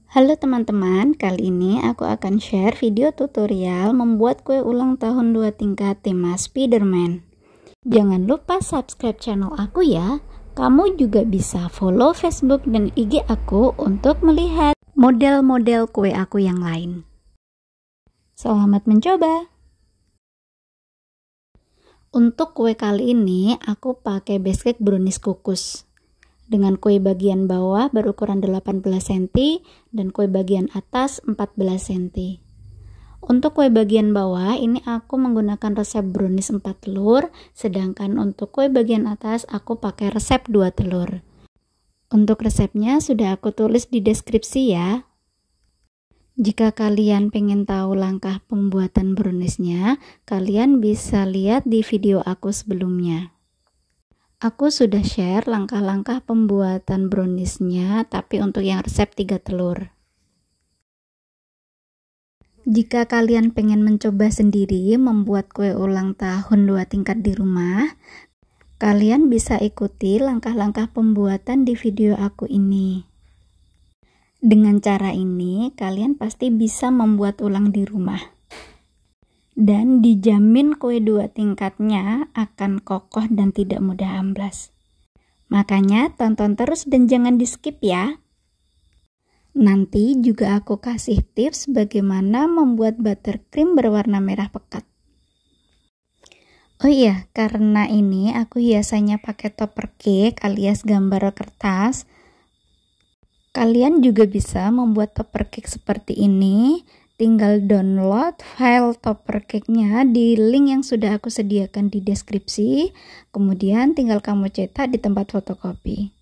Halo teman-teman, kali ini aku akan share video tutorial membuat kue ulang tahun 2 tingkat tema Spiderman. Jangan lupa subscribe channel aku ya. Kamu juga bisa follow Facebook dan IG aku untuk melihat model-model kue aku yang lain. Selamat mencoba! Untuk kue kali ini aku pakai base cake brownies kukus dengan kue bagian bawah berukuran 18 cm dan kue bagian atas 14 cm. Untuk kue bagian bawah ini aku menggunakan resep brownies 4 telur, sedangkan untuk kue bagian atas aku pakai resep 2 telur. Untuk resepnya sudah aku tulis di deskripsi ya. Jika kalian pengen tahu langkah pembuatan browniesnya, kalian bisa lihat di video aku sebelumnya. Aku sudah share langkah-langkah pembuatan browniesnya, tapi untuk yang resep 3 telur. Jika kalian pengen mencoba sendiri membuat kue ulang tahun 2 tingkat di rumah, kalian bisa ikuti langkah-langkah pembuatan di video aku ini. Dengan cara ini, kalian pasti bisa membuat ulang di rumah. Dan dijamin kue 2 tingkatnya akan kokoh dan tidak mudah amblas. Makanya tonton terus dan jangan di skip ya. Nanti juga aku kasih tips bagaimana membuat buttercream berwarna merah pekat. Oh iya, karena ini aku hiasannya pakai topper cake alias gambar kertas. Kalian juga bisa membuat topper cake seperti ini. Tinggal download file topper cake-nya di link yang sudah aku sediakan di deskripsi. Kemudian tinggal kamu cetak di tempat fotokopi.